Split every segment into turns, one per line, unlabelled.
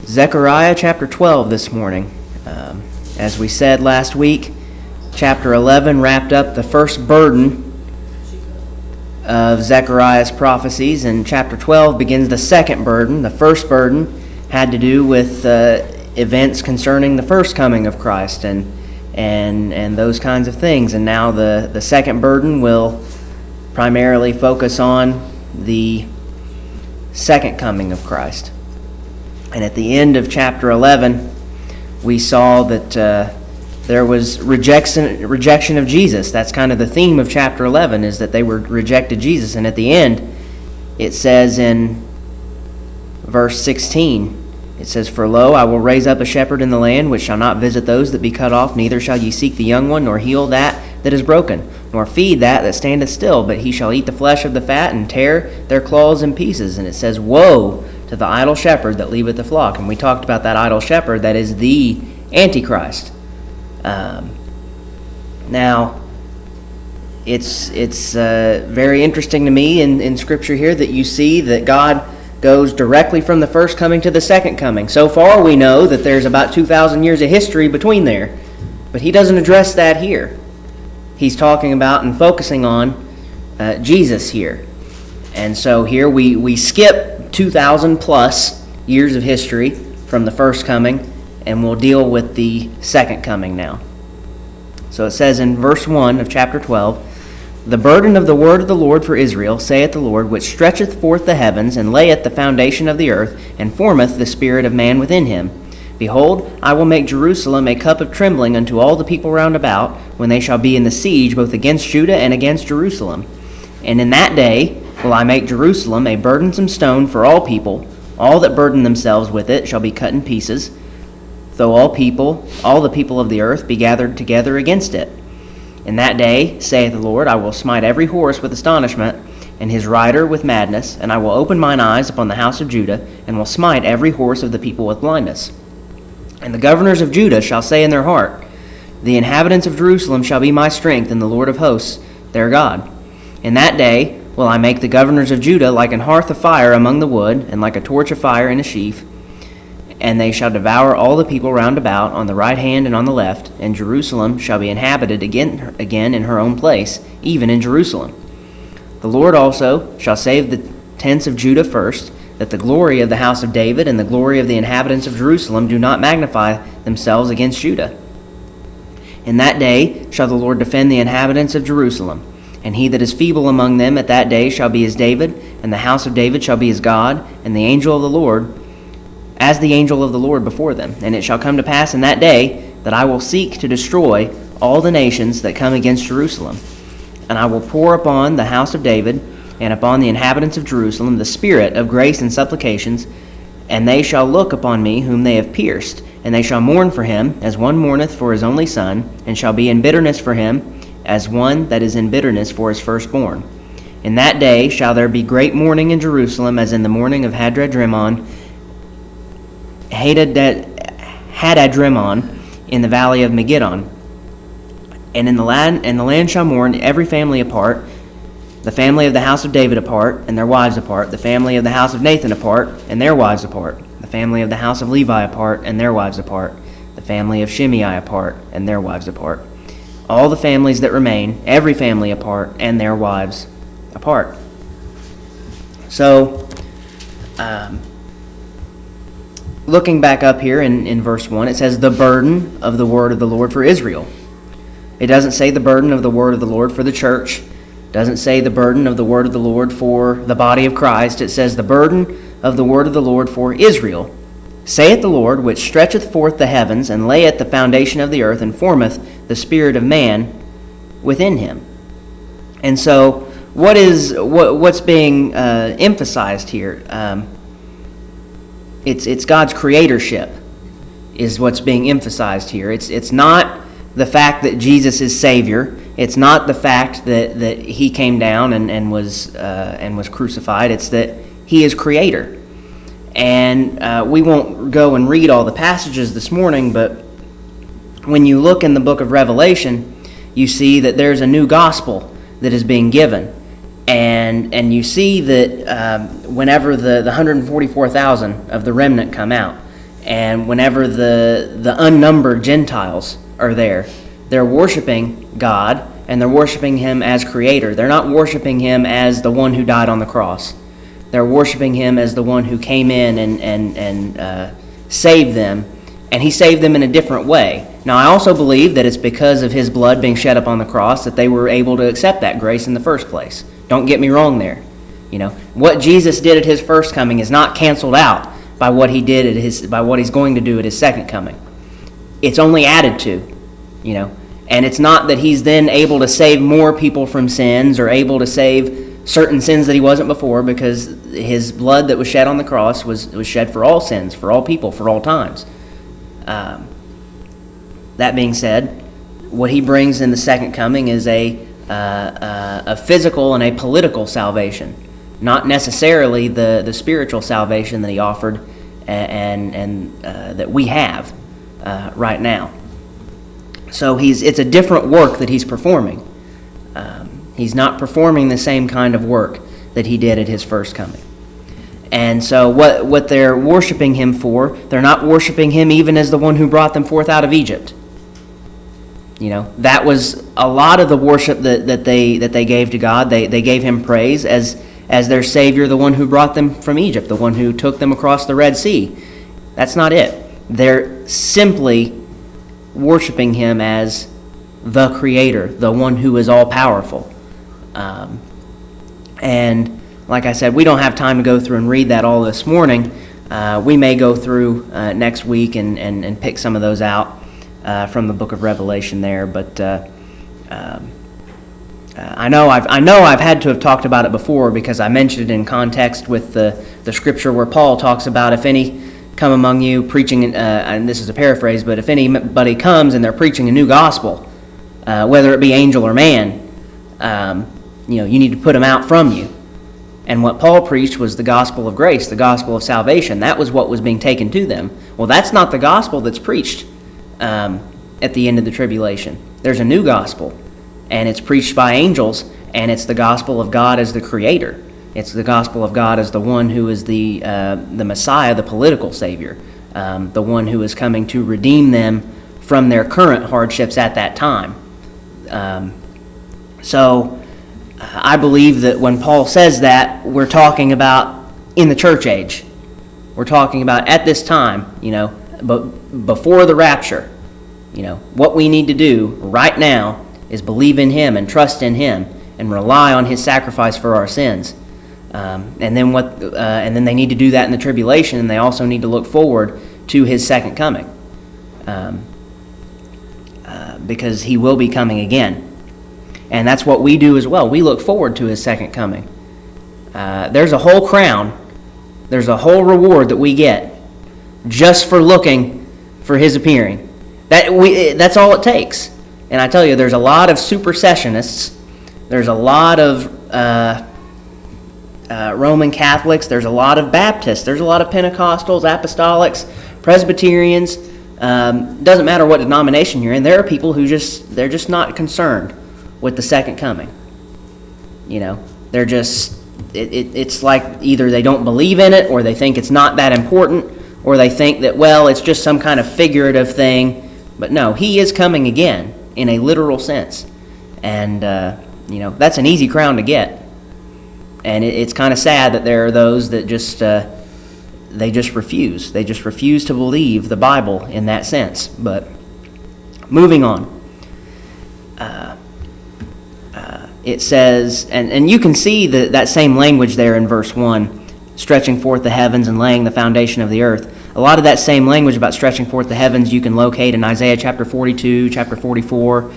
Zechariah chapter 12 this morning. As we said last week, chapter 11 wrapped up the first burden of Zechariah's prophecies, and chapter 12 begins the second burden. The first burden had to do with events concerning the first coming of Christ and those kinds of things. And now the second burden will primarily focus on the second coming of Christ. And at the end of chapter 11, we saw that there was rejection of Jesus. That's kind of the theme of chapter 11, is that they rejected Jesus. And at the end, it says in verse 16, it says, "For lo, I will raise up a shepherd in the land, which shall not visit those that be cut off, neither shall ye seek the young one, nor heal that is broken, nor feed that standeth still, but he shall eat the flesh of the fat, and tear their claws in pieces." And it says, "Woe to the idle shepherd that leaveth the flock." And we talked about that idle shepherd. That is the Antichrist. Now, it's very interesting to me in Scripture here that you see that God goes directly from the first coming to the second coming. So far we know that there's about 2,000 years of history between there, but he doesn't address that here. He's talking about and focusing on Jesus here. And so here we skip 2,000 plus years of history from the first coming, and we'll deal with the second coming now. So it says in verse 1 of chapter 12, "The burden of the word of the Lord for Israel, saith the Lord, which stretcheth forth the heavens, and layeth the foundation of the earth, and formeth the spirit of man within him. Behold, I will make Jerusalem a cup of trembling unto all the people round about, when they shall be in the siege both against Judah and against Jerusalem. And in that day will I make Jerusalem a burdensome stone for all people. All that burden themselves with it shall be cut in pieces, though all the people of the earth be gathered together against it. In that day, saith the Lord, I will smite every horse with astonishment, and his rider with madness, and I will open mine eyes upon the house of Judah, and will smite every horse of the people with blindness. And the governors of Judah shall say in their heart, The inhabitants of Jerusalem shall be my strength, and the Lord of hosts their God. In that day will I make the governors of Judah like an hearth of fire among the wood, and like a torch of fire in a sheaf. And they shall devour all the people round about, on the right hand and on the left, and Jerusalem shall be inhabited again in her own place, even in Jerusalem. The Lord also shall save the tents of Judah first, that the glory of the house of David and the glory of the inhabitants of Jerusalem do not magnify themselves against Judah. In that day shall the Lord defend the inhabitants of Jerusalem, and he that is feeble among them at that day shall be as David, and the house of David shall be as God, and the angel of the Lord as the angel of the Lord before them. And it shall come to pass in that day that I will seek to destroy all the nations that come against Jerusalem. And I will pour upon the house of David and upon the inhabitants of Jerusalem the spirit of grace and supplications, and they shall look upon me whom they have pierced, and they shall mourn for him as one mourneth for his only son, and shall be in bitterness for him as one that is in bitterness for his firstborn. In that day shall there be great mourning in Jerusalem, as in the mourning of Hadadrimmon in the valley of Megiddon. And the land shall mourn every family apart, the family of the house of David apart, and their wives apart, the family of the house of Nathan apart, and their wives apart, the family of the house of Levi apart, and their wives apart, the family of Shimei apart, and their wives apart. All the families that remain, every family apart, and their wives apart." So, looking back up here in verse 1, it says, "The burden of the word of the Lord for Israel." It doesn't say the burden of the word of the Lord for the church. It doesn't say the burden of the word of the Lord for the body of Christ. It says the burden of the word of the Lord for Israel. "Saith the Lord, which stretcheth forth the heavens, and layeth the foundation of the earth, and formeth the spirit of man within him." And so, what's being emphasized here? It's God's creatorship is what's being emphasized here. It's not the fact that Jesus is Savior. It's not the fact that he came down and was crucified. It's that he is Creator. And we won't go and read all the passages this morning, but when you look in the book of Revelation, you see that there's a new gospel that is being given. And you see that whenever the 144,000 of the remnant come out, And whenever the unnumbered Gentiles are there, they're worshiping God, and they're worshiping him as creator. They're not worshiping him as the one who died on the cross. They're worshiping him as the one who came in and saved them, and he saved them in a different way. Now, I also believe that it's because of his blood being shed upon the cross that they were able to accept that grace in the first place. Don't get me wrong there. What Jesus did at his first coming is not canceled out by what he did by what he's going to do at his second coming. It's only added to, and it's not that he's then able to save more people from sins or able to save certain sins that he wasn't before, because his blood that was shed on the cross was shed for all sins, for all people, for all times. That being said, what he brings in the second coming is a physical and a political salvation, not necessarily the spiritual salvation that he offered and that we have right now. So it's a different work that he's performing. He's not performing the same kind of work that he did at his first coming. And so what they're worshiping him for, they're not worshiping him even as the one who brought them forth out of Egypt. That was a lot of the worship that they gave to God. They gave him praise as their Savior, the one who brought them from Egypt, the one who took them across the Red Sea. That's not it. They're simply worshiping him as the Creator, the one who is all-powerful. And like I said, we don't have time to go through and read that all this morning. We may go through next week and pick some of those out from the book of Revelation there, but I know I've had to have talked about it before, because I mentioned it in context with the scripture where Paul talks about, if any come among you preaching, and this is a paraphrase, but if anybody comes and they're preaching a new gospel, whether it be angel or man, you need to put them out from you. And what Paul preached was the gospel of grace, the gospel of salvation. That was what was being taken to them. Well, that's not the gospel that's preached at the end of the tribulation. There's a new gospel, and it's preached by angels, and it's the gospel of God as the Creator. It's the gospel of God as the one who is the Messiah, the political Savior, the one who is coming to redeem them from their current hardships at that time. So I believe that when Paul says that, we're talking about in the church age. We're talking about at this time, but before the rapture. What we need to do right now is believe in him and trust in him and rely on his sacrifice for our sins. And then they need to do that in the tribulation, and they also need to look forward to his second coming, because he will be coming again. And that's what we do as well. We look forward to his second coming. There's a whole crown, there's a whole reward that we get just for looking for his appearing. That's all it takes. And I tell you, there's a lot of supersessionists. There's a lot of Roman Catholics. There's a lot of Baptists. There's a lot of Pentecostals, Apostolics, Presbyterians. Doesn't matter what denomination you're in. There are people who they're just not concerned with the second coming. They're just it's like either they don't believe in it, or they think it's not that important, or they think that, well, it's just some kind of figurative thing. But no, he is coming again in a literal sense. And, that's an easy crown to get. And it's kind of sad that there are those that they just refuse. They just refuse to believe the Bible in that sense. But moving on. It says, and you can see that same language there in verse 1, stretching forth the heavens and laying the foundation of the earth. A lot of that same language about stretching forth the heavens you can locate in Isaiah chapter 42, chapter 44,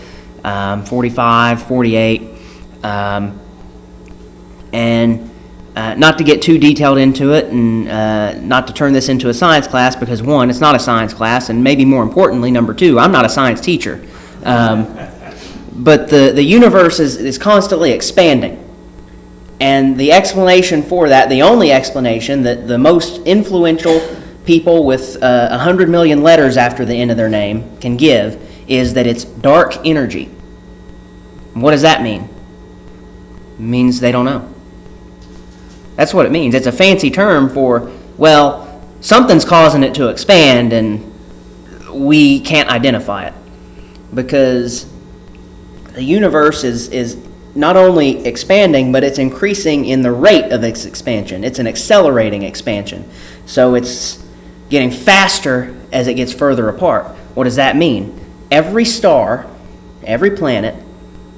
45, 48. And not to get too detailed into it, and not to turn this into a science class, because one, it's not a science class, and maybe more importantly, number two, I'm not a science teacher. But the universe is constantly expanding. And the explanation for that, the only explanation that the most influential people with 100 million letters after the end of their name can give, is that it's dark energy. What does that mean? It means they don't know. That's what it means. It's a fancy term for, well, something's causing it to expand, and we can't identify it, because the universe is not only expanding, but it's increasing in the rate of its expansion. It's an accelerating expansion. So it's getting faster as it gets further apart. What does that mean? Every star, every planet,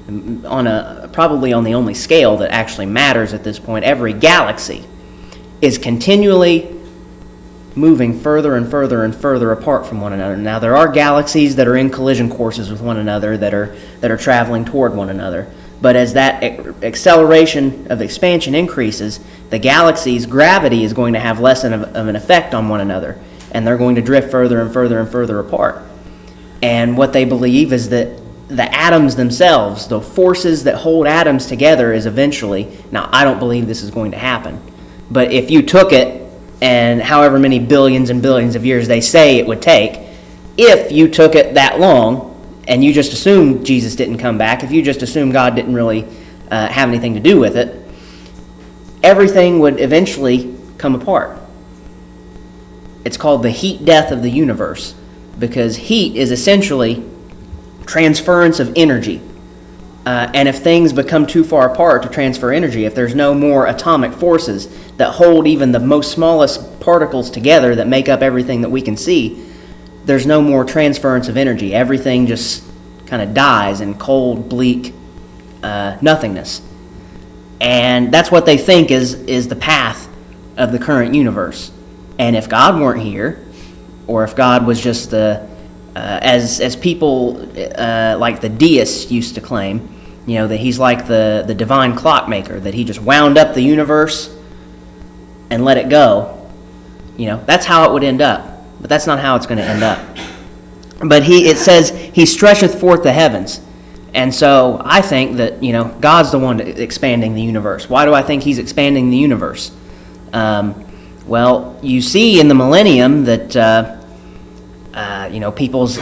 probably on the only scale that actually matters at this point, every galaxy is continually moving further and further and further apart from one another. Now, there are galaxies that are in collision courses with one another, that are traveling toward one another. But as that acceleration of expansion increases, the galaxy's gravity is going to have less of an effect on one another, and they're going to drift further and further and further apart. And what they believe is that the atoms themselves, the forces that hold atoms together, is eventually, now I don't believe this is going to happen, but if you took it, and however many billions and billions of years they say it would take, if you took it that long, and you just assumed Jesus didn't come back, if you just assumed God didn't really have anything to do with it, everything would eventually come apart. It's called the heat death of the universe, because heat is essentially transference of energy. And if things become too far apart to transfer energy, if there's no more atomic forces that hold even the most smallest particles together that make up everything that we can see, there's no more transference of energy. Everything just kind of dies in cold, bleak nothingness. And that's what they think is the path of the current universe. And if God weren't here, or if God was just as people like the deists used to claim, that he's like the divine clockmaker, that he just wound up the universe and let it go, that's how it would end up. But that's not how it's going to end up. But it says, he stretcheth forth the heavens. And so I think that, God's the one expanding the universe. Why do I think he's expanding the universe? Well, you see in the millennium that, people's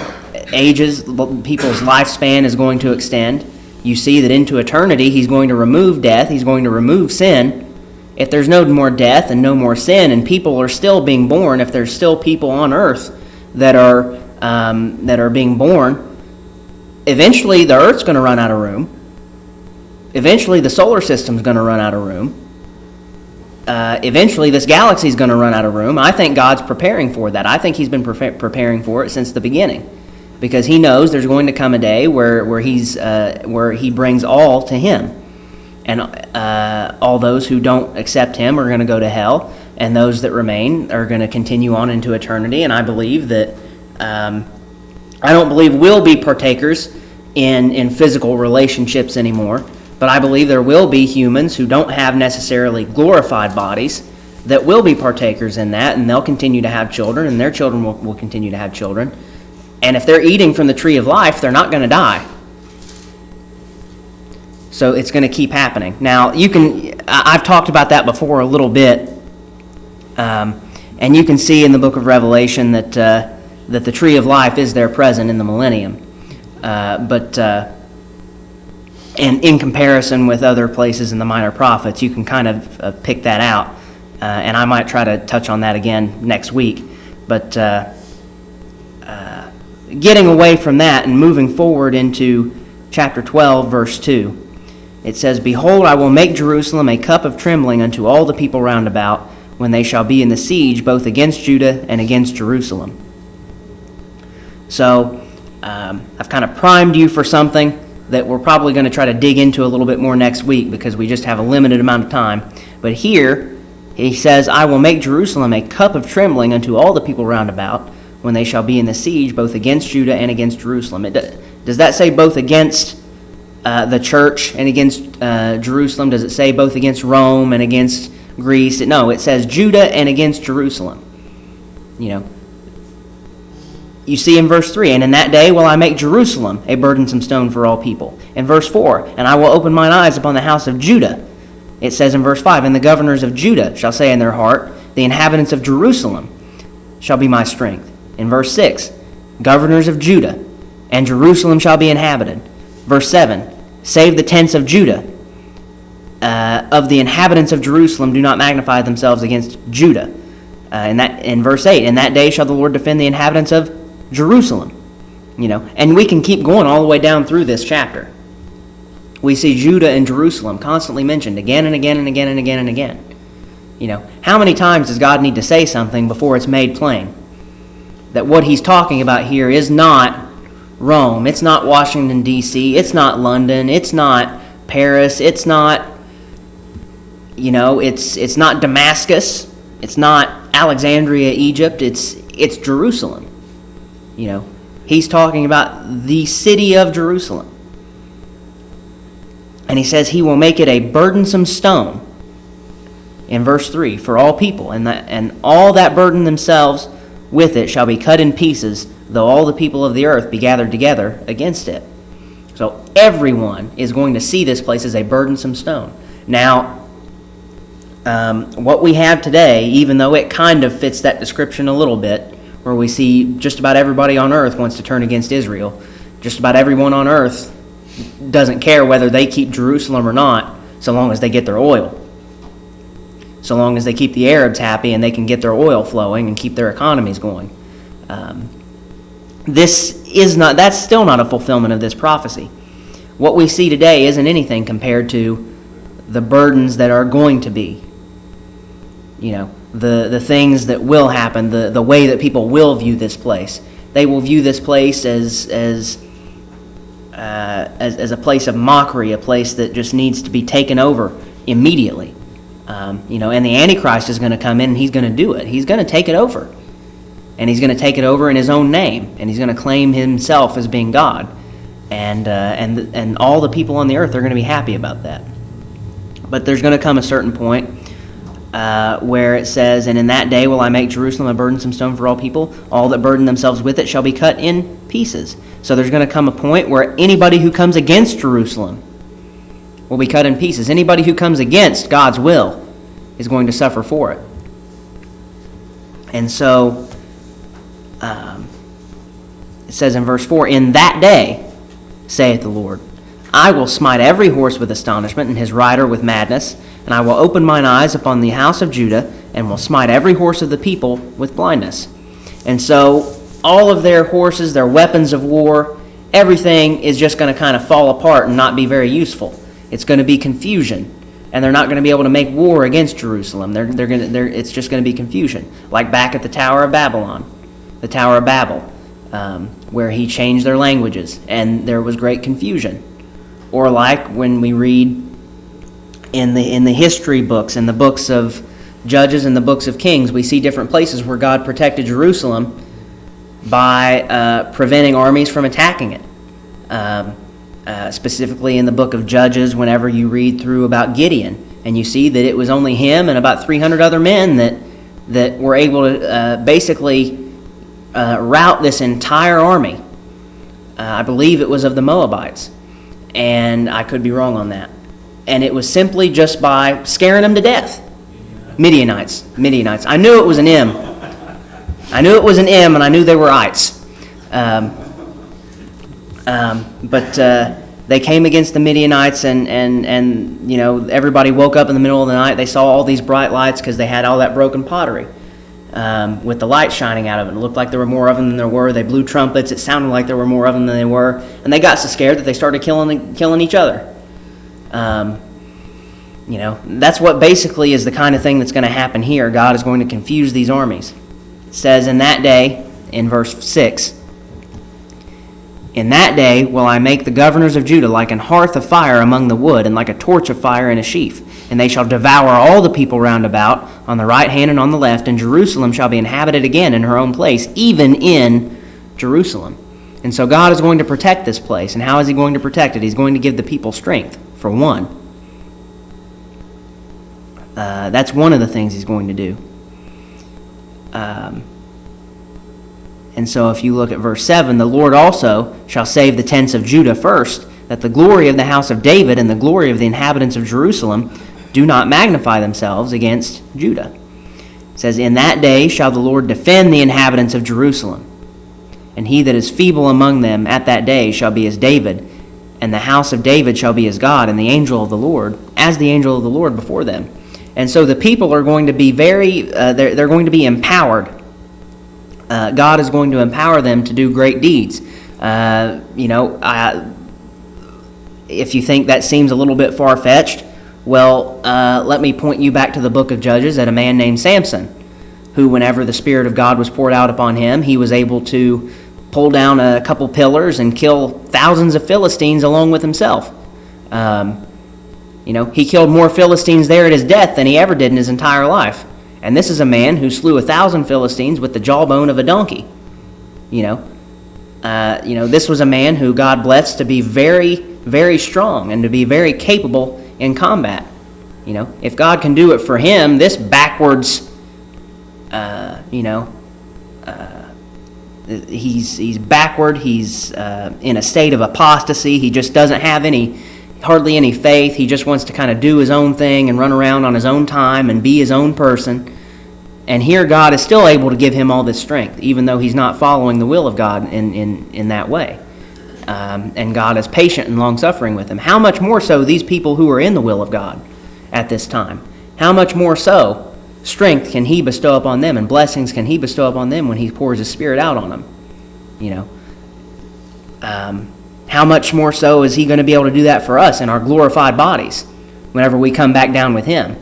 lifespan is going to extend. You see that into eternity, he's going to remove death. He's going to remove sin. If there's no more death and no more sin, and people are still being born, if there's still people on earth that are being born, eventually the earth's going to run out of room. Eventually the solar system's going to run out of room. Eventually this galaxy's going to run out of room. I think God's preparing for that. I think he's been preparing for it since the beginning, because he knows there's going to come a day where he brings all to him. And all those who don't accept him are going to go to hell, and those that remain are going to continue on into eternity. And I believe that I don't believe we'll be partakers in physical relationships anymore, but I believe there will be humans who don't have necessarily glorified bodies that will be partakers in that, and they'll continue to have children, and their children will continue to have children. And if they're eating from the tree of life, they're not going to die. So it's going to keep happening. Now, I've talked about that before a little bit, and you can see in the book of Revelation that the tree of life is there present in the millennium. But in comparison with other places in the minor prophets, you can kind of pick that out. And I might try to touch on that again next week. But getting away from that and moving forward into chapter 12, verse 2, it says, Behold, I will make Jerusalem a cup of trembling unto all the people round about, when they shall be in the siege, both against Judah and against Jerusalem. So, I've kind of primed you for something that we're probably going to try to dig into a little bit more next week, because we just have a limited amount of time. But here, he says, I will make Jerusalem a cup of trembling unto all the people round about, when they shall be in the siege, both against Judah and against Jerusalem. Does that say both against the church and against Jerusalem? Does it say both against Rome and against Greece? No, it says Judah and against Jerusalem. You see in verse 3, And in that day will I make Jerusalem a burdensome stone for all people. In verse 4, And I will open mine eyes upon the house of Judah. It says in verse 5, And the governors of Judah shall say in their heart, The inhabitants of Jerusalem shall be my strength. In verse 6, Governors of Judah, and Jerusalem shall be inhabited. Verse 7, Save the tents of Judah. Of the inhabitants of Jerusalem do not magnify themselves against Judah. In verse 8, in that day shall the Lord defend the inhabitants of Jerusalem. And we can keep going all the way down through this chapter. We see Judah and Jerusalem constantly mentioned again and again and again and again and again. How many times does God need to say something before it's made plain that what he's talking about here is not Rome, it's not Washington, D.C., it's not London, it's not Paris, it's not, it's not Damascus, it's not Alexandria, Egypt, it's Jerusalem. He's talking about the city of Jerusalem. And he says he will make it a burdensome stone, in verse 3, for all people, and all that burden themselves with it shall be cut in pieces, though all the people of the earth be gathered together against it. So everyone is going to see this place as a burdensome stone. Now, what we have today, even though it kind of fits that description a little bit, where we see just about everybody on earth wants to turn against Israel, just about everyone on earth doesn't care whether they keep Jerusalem or not, so long as they get their oil. So long as they keep the Arabs happy and they can get their oil flowing and keep their economies going. That's still not a fulfillment of this prophecy. What we see today isn't anything compared to the burdens that are going to be. The things that will happen, the way that people will view this place. They will view this place as a place of mockery, a place that just needs to be taken over immediately. And the Antichrist is going to come in and he's going to do it. He's going to take it over. And he's going to take it over in his own name. And he's going to claim himself as being God. And all the people on the earth are going to be happy about that. But there's going to come a certain point where it says, and in that day will I make Jerusalem a burdensome stone for all people. All that burden themselves with it shall be cut in pieces. So there's going to come a point where anybody who comes against Jerusalem will be cut in pieces. Anybody who comes against God's will is going to suffer for it. And so it says in verse 4, in that day, saith the Lord, I will smite every horse with astonishment, and his rider with madness, and I will open mine eyes upon the house of Judah, and will smite every horse of the people with blindness. And so all of their horses, their weapons of war, everything is just going to kind of fall apart and not be very useful. It's going to be confusion, and they're not going to be able to make war against Jerusalem. It's just going to be confusion, like back at the Tower of Babylon, the Tower of Babel, where he changed their languages, and there was great confusion. Or like when we read in the history books, in the books of Judges and the books of Kings, we see different places where God protected Jerusalem by preventing armies from attacking it. Specifically in the book of Judges, whenever you read through about Gideon, and you see that it was only him and about 300 other men that were able to basically rout this entire army. I believe it was of the Moabites, and I could be wrong on that. And it was simply just by scaring them to death. Midianites. I knew it was an M. And I knew they were ites. But they came against the Midianites, and everybody woke up in the middle of the night. They saw all these bright lights because they had all that broken pottery with the light shining out of it. It looked like there were more of them than there were. They blew trumpets. It sounded like there were more of them than they were. And they got so scared that they started killing each other. That's what basically is the kind of thing that's going to happen here. God is going to confuse these armies. It says in that day, in verse 6, in that day will I make the governors of Judah like an hearth of fire among the wood, and like a torch of fire in a sheaf. And they shall devour all the people round about, on the right hand and on the left, and Jerusalem shall be inhabited again in her own place, even in Jerusalem. And so God is going to protect this place. And how is he going to protect it? He's going to give the people strength, for one. That's one of the things he's going to do. And so if you look at verse 7, the Lord also shall save the tents of Judah first, that the glory of the house of David and the glory of the inhabitants of Jerusalem do not magnify themselves against Judah. It says, in that day shall the Lord defend the inhabitants of Jerusalem, and he that is feeble among them at that day shall be as David, and the house of David shall be as God, and the angel of the Lord, as the angel of the Lord before them. And so the people are going to be they're going to be empowered. God is going to empower them to do great deeds. If you think that seems a little bit far-fetched, well, let me point you back to the book of Judges at a man named Samson, who, whenever the Spirit of God was poured out upon him, he was able to pull down a couple pillars and kill thousands of Philistines along with himself. He killed more Philistines there at his death than he ever did in his entire life. And this is a man who slew 1,000 Philistines with the jawbone of a donkey. This was a man who God blessed to be very, very strong and to be very capable in combat. If God can do it for him, this backwards, he's backward. He's in a state of apostasy. He just doesn't have hardly any faith. He just wants to kind of do his own thing and run around on his own time and be his own person. And here God is still able to give him all this strength, even though he's not following the will of God in that way. And God is patient and long-suffering with him. How much more so these people who are in the will of God at this time? How much more so strength can he bestow upon them and blessings can he bestow upon them when he pours his Spirit out on them? How much more so is he going to be able to do that for us in our glorified bodies whenever we come back down with him?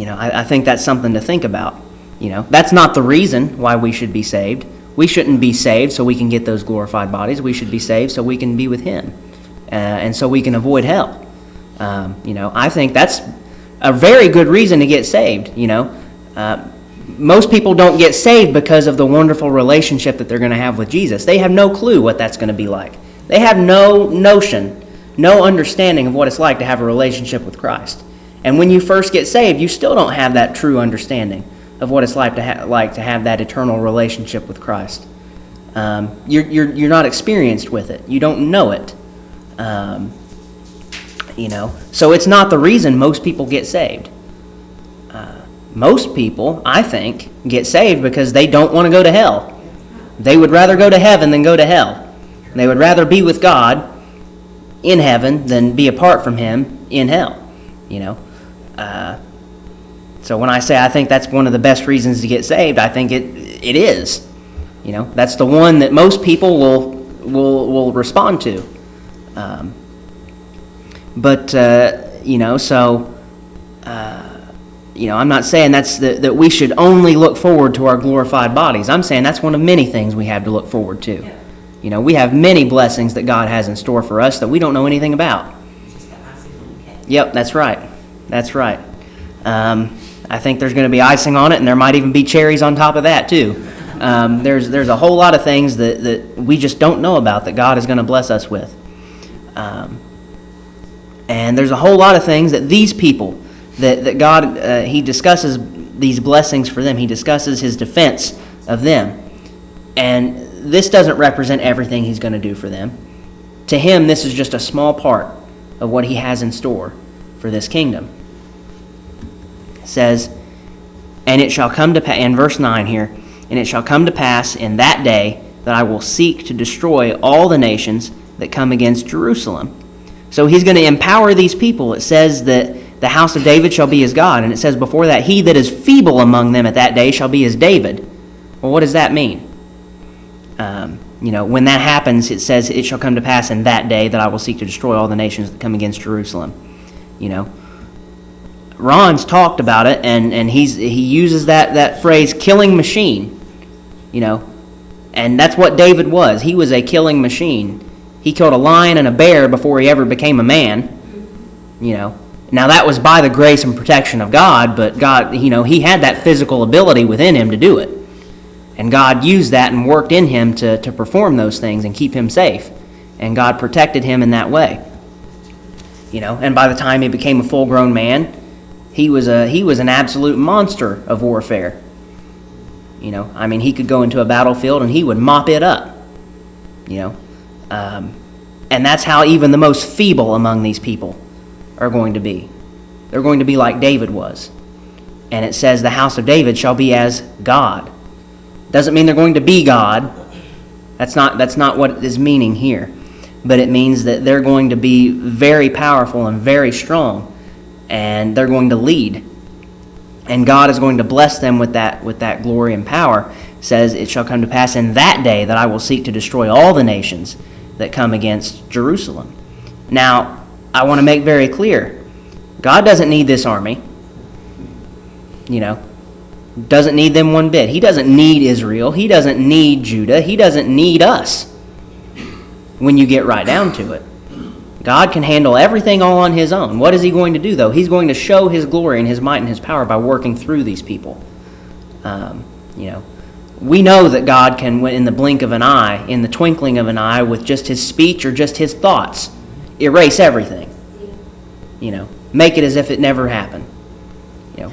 I think that's something to think about. That's not the reason why we should be saved. We shouldn't be saved so we can get those glorified bodies. We should be saved so we can be with him, and so we can avoid hell. I think that's a very good reason to get saved. Most people don't get saved because of the wonderful relationship that they're going to have with Jesus. They have no clue what that's going to be like. They have no notion, no understanding of what it's like to have a relationship with Christ. And when you first get saved, you still don't have that true understanding of what it's like to have that eternal relationship with Christ. You're not experienced with it. You don't know it. So it's not the reason most people get saved. Most people, I think, get saved because they don't want to go to hell. They would rather go to heaven than go to hell. They would rather be with God in heaven than be apart from him in hell. So when I say I think that's one of the best reasons to get saved, I think it is. That's the one that most people will respond to. I'm not saying that we should only look forward to our glorified bodies. I'm saying that's one of many things we have to look forward to. Yeah. We have many blessings that God has in store for us that we don't know anything about. Yep, that's right. That's right. I think there's going to be icing on it, and there might even be cherries on top of that too. There's a whole lot of things that we just don't know about that God is going to bless us with. And there's a whole lot of things that these people, that God, he discusses these blessings for them. He discusses his defense of them. And this doesn't represent everything he's going to do for them. To him, this is just a small part of what he has in store for this kingdom. It says, and it shall come to pass, in verse 9 here, and it shall come to pass in that day that I will seek to destroy all the nations that come against Jerusalem. So he's going to empower these people. It says that the house of David shall be his God. And it says before that, he that is feeble among them at that day shall be as David. Well, what does that mean? When that happens, it says, it shall come to pass in that day that I will seek to destroy all the nations that come against Jerusalem. Ron's talked about it, and he uses that phrase, killing machine. And that's what David was. He was a killing machine. He killed a lion and a bear before he ever became a man. Now that was by the grace and protection of God, but God, he had that physical ability within him to do it. And God used that and worked in him to perform those things and keep him safe. And God protected him in that way. And by the time he became a full-grown man, he was an absolute monster of warfare. He could go into a battlefield and he would mop it up. And that's how even the most feeble among these people are going to be. They're going to be like David was. And it says the house of David shall be as God. Doesn't mean they're going to be God. That's not what is meaning here. but it means that they're going to be very powerful and very strong, and they're going to lead. And God is going to bless them with that glory and power. It says, it shall come to pass in that day that I will seek to destroy all the nations that come against Jerusalem. Now, I want to make very clear, God doesn't need this army. Doesn't need them one bit. He doesn't need Israel. He doesn't need Judah. He doesn't need us when you get right down to it. God can handle everything all on his own. What is he going to do, though? He's going to show his glory and his might and his power by working through these people. We know that God can, in the blink of an eye, in the twinkling of an eye, with just his speech or just his thoughts, erase everything. Make it as if it never happened.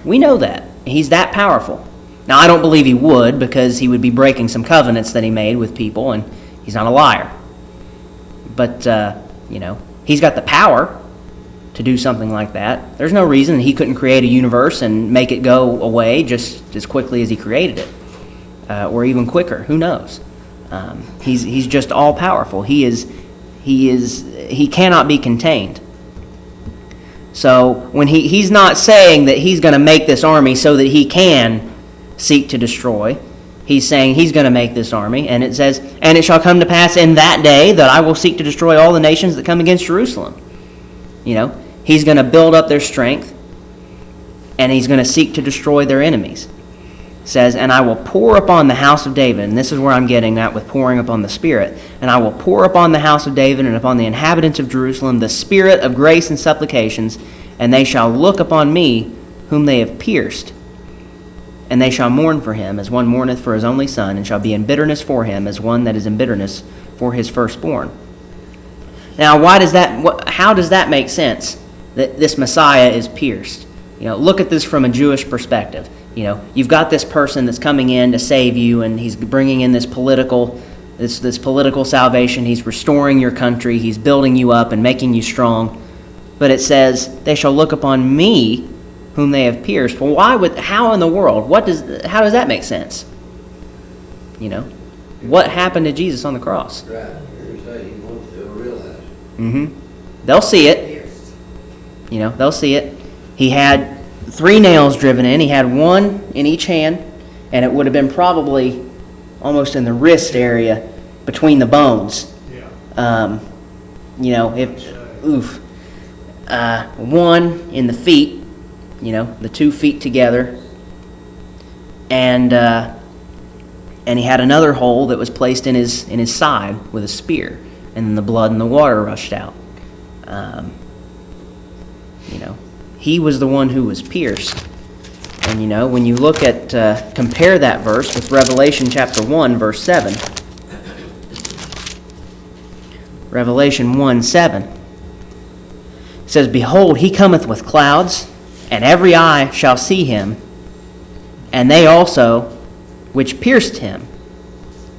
We know that. He's that powerful. Now, I don't believe he would, because he would be breaking some covenants that he made with people, and he's not a liar. But, he's got the power to do something like that. There's no reason he couldn't create a universe and make it go away just as quickly as he created it, or even quicker. Who knows? He's just all powerful. He cannot be contained. So when he's not saying that he's going to make this army so that he can seek to destroy. He's saying he's going to make this army, and it says, and it shall come to pass in that day that I will seek to destroy all the nations that come against Jerusalem. He's going to build up their strength, and he's going to seek to destroy their enemies. It says, and I will pour upon the house of David, and this is where I'm getting at with pouring upon the Spirit, and I will pour upon the house of David and upon the inhabitants of Jerusalem the spirit of grace and supplications, and they shall look upon me whom they have pierced. And they shall mourn for him as one mourneth for his only son, and shall be in bitterness for him as one that is in bitterness for his firstborn. Now, how does that make sense, that this Messiah is pierced? Look at this from a Jewish perspective. You've got this person that's coming in to save you, and he's bringing in this political salvation. He's restoring your country. He's building you up and making you strong. But it says, they shall look upon me whom they have pierced. Well, how in the world? How does that make sense? What happened to Jesus on the cross?
Right. They'll realize.
They'll see it. They'll see it. He had 3 nails driven in. He had one in each hand, and it would have been probably almost in the wrist area between the bones. Yeah. One in the feet. The 2 feet together, and he had another hole that was placed in his side with a spear, and then the blood and the water rushed out. He was the one who was pierced. And when you look at compare that verse with Revelation chapter 1, verse 7. Revelation 1:7. It says, behold, he cometh with clouds, and every eye shall see him, and they also which pierced him,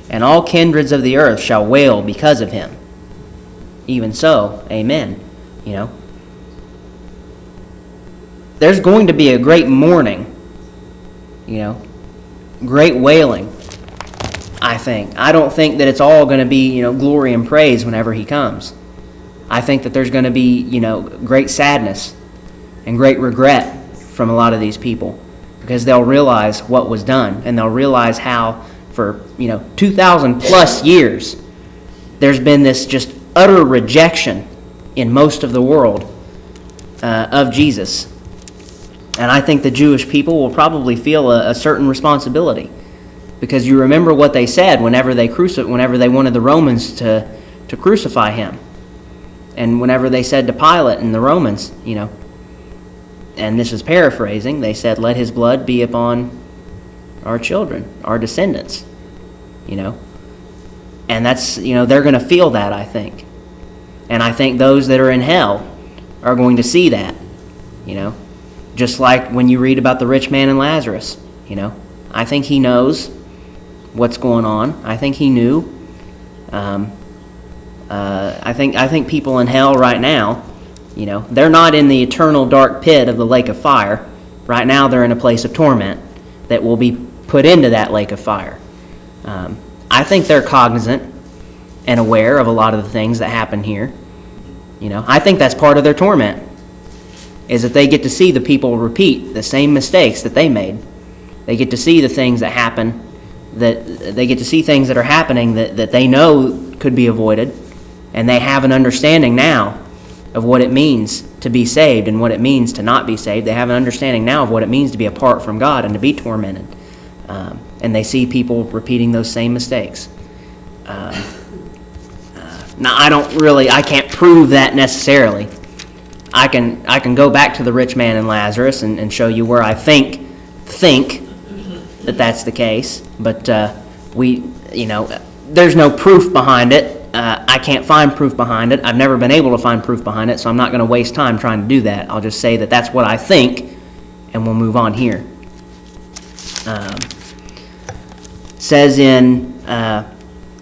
and all kindreds of the earth shall wail because of him. Even so, amen. There's going to be a great mourning, great wailing, I think. I don't think that it's all going to be, glory and praise whenever he comes. I think that there's going to be, great sadness and great regret from a lot of these people, because they'll realize what was done, and they'll realize how for 2,000 plus years there's been this just utter rejection in most of the world of Jesus. And I think the Jewish people will probably feel a certain responsibility, because you remember what they said whenever they wanted the Romans to crucify him, and whenever they said to Pilate and the Romans, and this is paraphrasing, they said, let his blood be upon our children, our descendants, and that's, they're going to feel that, I think. And I think those that are in hell are going to see that, just like when you read about the rich man and Lazarus, I think he knows what's going on. I think he knew. I think people in hell right now, they're not in the eternal dark pit of the lake of fire. Right now they're in a place of torment that will be put into that lake of fire. I think they're cognizant and aware of a lot of the things that happen here. I think that's part of their torment, is that they get to see the people repeat the same mistakes that they made. They get to see the things that happen, that they get to see things that are happening that they know could be avoided, and they have an understanding now of what it means to be saved and what it means to not be saved. They have an understanding now of what it means to be apart from God and to be tormented. And they see people repeating those same mistakes. Now, I can't prove that necessarily. I can go back to the rich man and Lazarus and show you where I think that that's the case. But there's no proof behind it. I can't find proof behind it. I've never been able to find proof behind it, so I'm not going to waste time trying to do that. I'll just say that that's what I think, and we'll move on here. It says in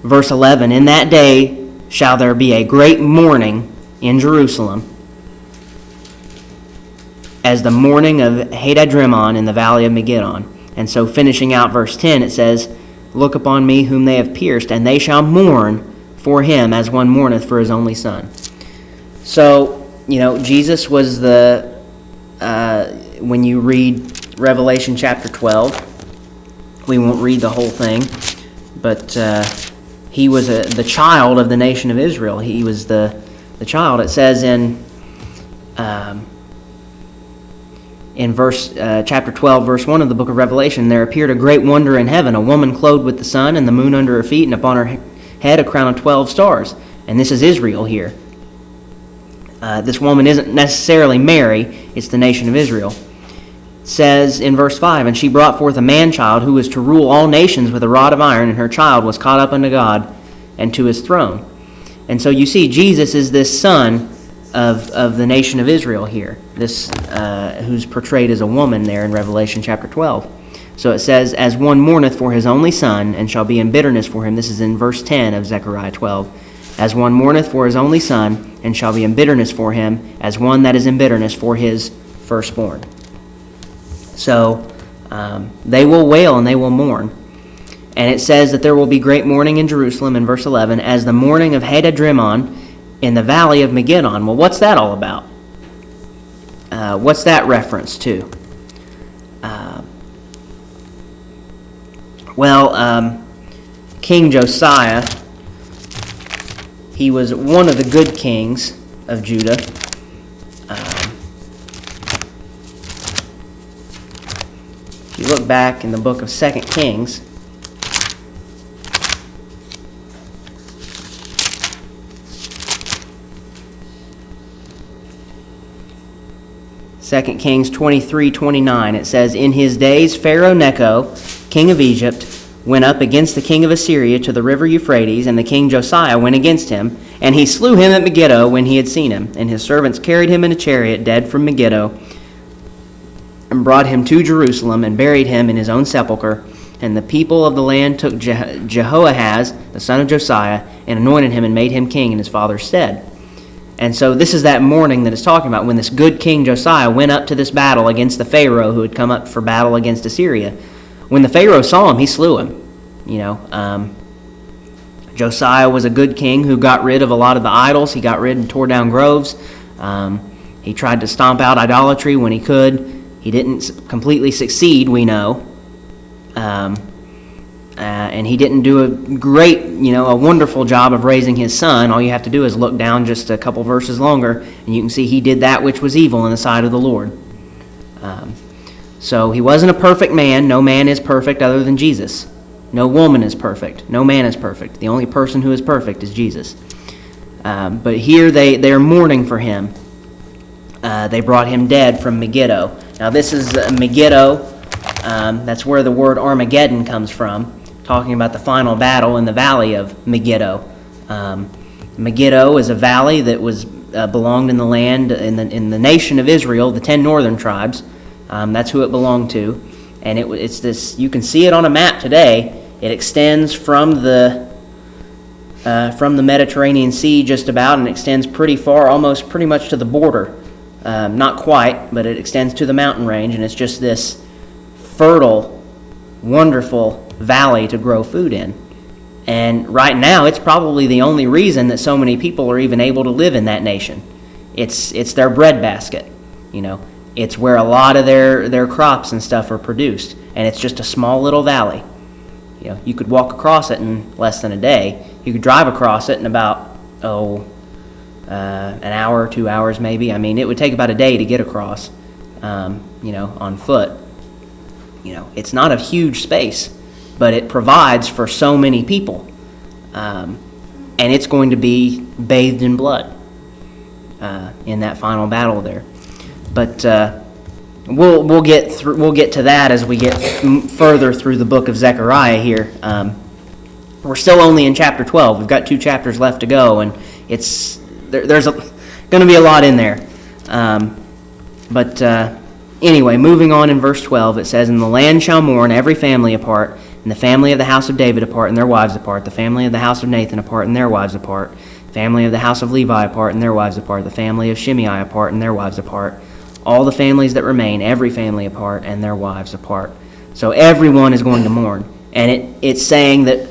verse 11, "In that day shall there be a great mourning in Jerusalem, as the mourning of Hadadrimmon in the valley of Megiddo." And so finishing out verse 10, it says, "Look upon me whom they have pierced, and they shall mourn for him as one mourneth for his only son." So, Jesus was when you read Revelation chapter 12, we won't read the whole thing, but he was the child of the nation of Israel. He was the child. It says in chapter 12, verse 1 of the book of Revelation, "There appeared a great wonder in heaven, a woman clothed with the sun and the moon under her feet, and upon her head a crown of 12 stars." And this is Israel here. This woman isn't necessarily Mary, it's the nation of Israel. It says in verse 5, "And she brought forth a man-child who was to rule all nations with a rod of iron, and her child was caught up unto God and to his throne." And so you see, Jesus is this son of the nation of Israel here, this who's portrayed as a woman there in Revelation chapter 12. So it says, "As one mourneth for his only son, and shall be in bitterness for him." This is in verse 10 of Zechariah 12. "As one mourneth for his only son, and shall be in bitterness for him, as one that is in bitterness for his firstborn." So they will wail and they will mourn. And it says that there will be great mourning in Jerusalem in verse 11, "as the mourning of Hadadrimmon in the valley of Megiddo." Well, what's that all about? What's that reference to? King Josiah, he was one of the good kings of Judah. If you look back in the book of 2 Kings, Second Kings 23:29, it says, "In his days Pharaoh Necho, king of Egypt, went up against the king of Assyria to the river Euphrates, and the king Josiah went against him, and he slew him at Megiddo when he had seen him. And his servants carried him in a chariot, dead from Megiddo, and brought him to Jerusalem, and buried him in his own sepulchre. And the people of the land took Jehoahaz, the son of Josiah, and anointed him and made him king in his father's stead." And so this is that mourning that it's talking about, when this good king Josiah went up to this battle against the Pharaoh who had come up for battle against Assyria. When the Pharaoh saw him, he slew him. Josiah was a good king who got rid of a lot of the idols. He got rid and tore down groves. He tried to stomp out idolatry when he could. He didn't completely succeed, we know. And he didn't do a great, a wonderful job of raising his son. All you have to do is look down just a couple verses longer, and you can see he did that which was evil in the sight of the Lord. So he wasn't a perfect man. No man is perfect other than Jesus. No woman is perfect. No man is perfect. The only person who is perfect is Jesus. But here they are mourning for him. They brought him dead from Megiddo. Now this is Megiddo. That's where the word Armageddon comes from, talking about the final battle in the valley of Megiddo. Megiddo is a valley that was belonged in the land in the nation of Israel, the 10 northern tribes. That's who it belonged to, and it's this. You can see it on a map today. It extends from the Mediterranean Sea just about, and extends pretty far, almost pretty much to the border. Not quite, but it extends to the mountain range, and it's just this fertile, wonderful valley to grow food in. And right now, it's probably the only reason that so many people are even able to live in that nation. It's their breadbasket, It's where a lot of their crops and stuff are produced, and it's just a small little valley. You could walk across it in less than a day. You could drive across it in about an hour, 2 hours maybe. I mean, it would take about a day to get across, on foot. It's not a huge space, but it provides for so many people, and it's going to be bathed in blood in that final battle there. But we'll get to that as we get further through the book of Zechariah here. We're still only in chapter 12. We've got 2 chapters left to go, and there's going to be a lot in there. Anyway, moving on in verse 12, it says, "And the land shall mourn, every family apart, and the family of the house of David apart, and their wives apart, the family of the house of Nathan apart, and their wives apart, the family of the house of Levi apart, and their wives apart, the family of Shimei apart, and their wives apart, all the families that remain, every family apart, and their wives apart." So everyone is going to mourn. And it's saying that,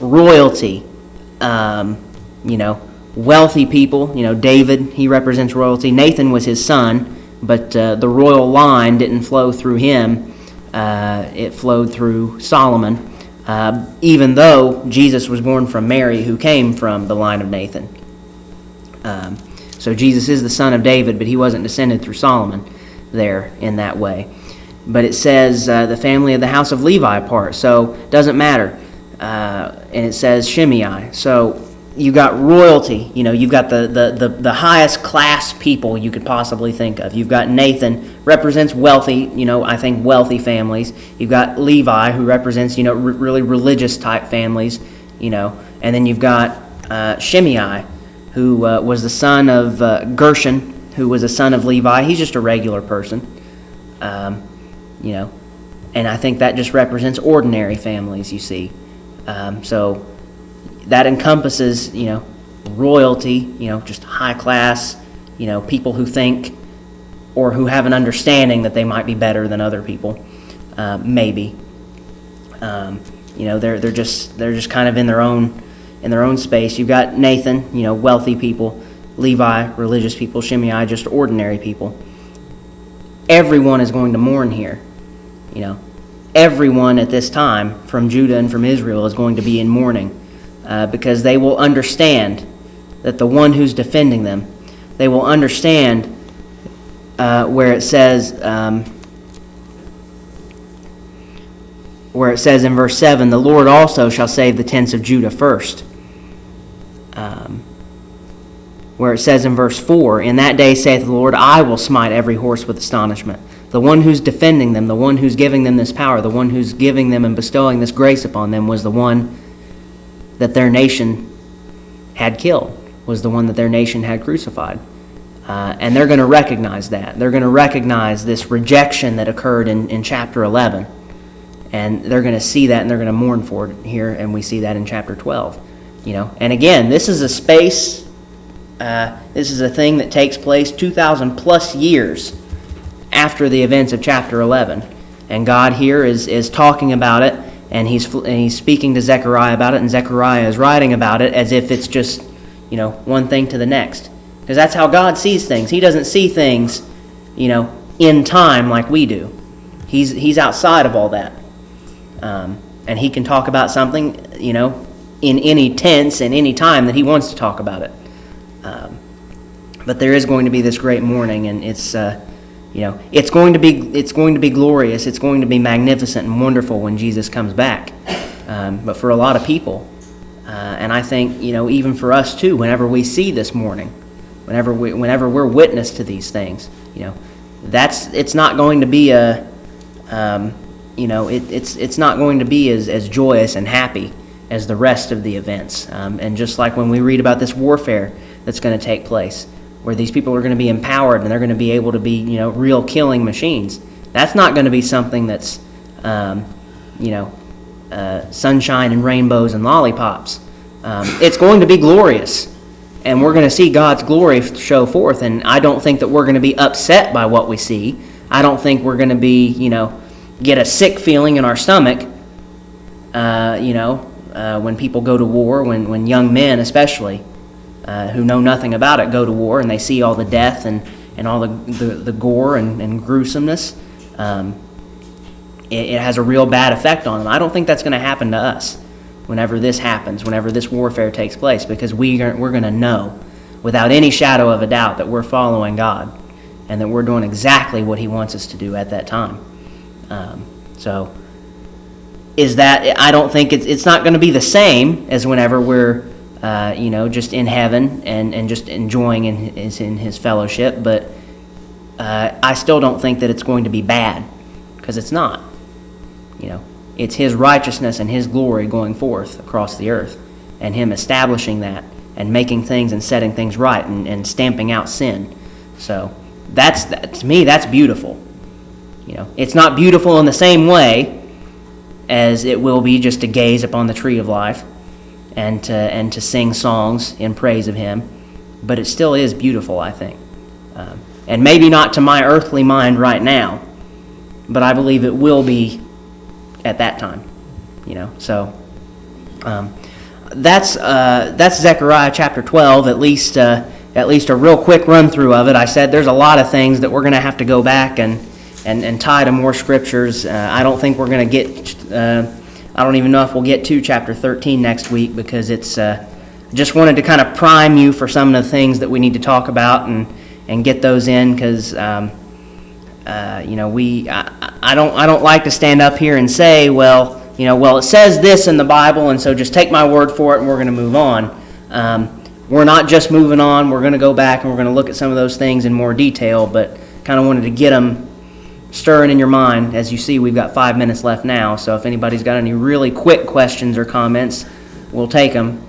royalty, wealthy people, David, he represents royalty. Nathan was his son, but the royal line didn't flow through him. It flowed through Solomon, even though Jesus was born from Mary, who came from the line of Nathan. So Jesus is the son of David, but he wasn't descended through Solomon there in that way. But it says the family of the house of Levi apart, so it doesn't matter. And it says Shimei. So you got royalty, you've got the highest class people you could possibly think of. You've got Nathan, represents wealthy, I think wealthy families. You've got Levi, who represents, really religious type families, and then you've got Shimei, who was the son of Gershon, who was a son of Levi. He's just a regular person, and I think that just represents ordinary families, you see. So that encompasses, royalty, just high class, people who think or who have an understanding that they might be better than other people, maybe. They're just kind of in their own space. You've got Nathan, wealthy people, Levi, religious people, Shimei, just ordinary people. Everyone is going to mourn here, Everyone at this time from Judah and from Israel is going to be in mourning. Because they will understand that the one who's defending them, they will understand where it says in verse 7, "The Lord also shall save the tents of Judah first." Where it says in verse 4, "In that day saith the Lord, I will smite every horse with astonishment." The one who's defending them, the one who's giving them this power, the one who's giving them and bestowing this grace upon them was the one that their nation had killed, was the one that their nation had crucified. And they're going to recognize that. They're going to recognize this rejection that occurred in chapter 11. And they're going to see that, and they're going to mourn for it here, and we see that in chapter 12. And again, this is a space, this is a thing that takes place 2,000 plus years after the events of chapter 11. And God here is talking about it, and he's speaking to Zechariah about it, and Zechariah is writing about it as if it's just, one thing to the next. Because that's how God sees things. He doesn't see things, in time like we do. He's outside of all that. And he can talk about something, in any tense and any time that he wants to talk about it. But there is going to be this great mourning, and it's going to be glorious. It's going to be magnificent and wonderful when Jesus comes back. But for a lot of people, and I think even for us too, whenever we see this mourning, whenever we're witness to these things, it's not going to be it's not going to be as joyous and happy as the rest of the events. And just like when we read about this warfare that's going to take place, where these people are going to be empowered and they're going to be able to be, real killing machines. That's not going to be something that's, sunshine and rainbows and lollipops. It's going to be glorious, and we're going to see God's glory show forth. And I don't think that we're going to be upset by what we see. I don't think we're going to be, get a sick feeling in our stomach, when people go to war, when young men especially, who know nothing about it, go to war and they see all the death and all the gore and gruesomeness, it has a real bad effect on them. I don't think that's going to happen to us whenever this happens, whenever this warfare takes place, because we're going to know without any shadow of a doubt that we're following God and that we're doing exactly what He wants us to do at that time. So is that, I don't think it's not going to be the same as whenever we're just in heaven and just enjoying in His fellowship, but I still don't think that it's going to be bad, because it's not. It's His righteousness and His glory going forth across the earth, and Him establishing that and making things and setting things right and stamping out sin. So to me, that's beautiful. It's not beautiful in the same way as it will be just to gaze upon the tree of life and to sing songs in praise of Him, but it still is beautiful, I think. And maybe not to my earthly mind right now, but I believe it will be at that time. So that's Zechariah chapter 12. At least a real quick run through of it. I said there's a lot of things that we're going to have to go back and tie to more scriptures. I don't think we're going to get. I don't even know if we'll get to chapter 13 next week, because it's just wanted to kind of prime you for some of the things that we need to talk about and get those in, because I don't like to stand up here and say, well, it says this in the Bible, and so just take my word for it and we're going to move on. We're not just moving on. We're going to go back and we're going to look at some of those things in more detail, but kind of wanted to get them stirring in your mind. As you see, we've got 5 minutes left now, so if anybody's got any really quick questions or comments, we'll take them.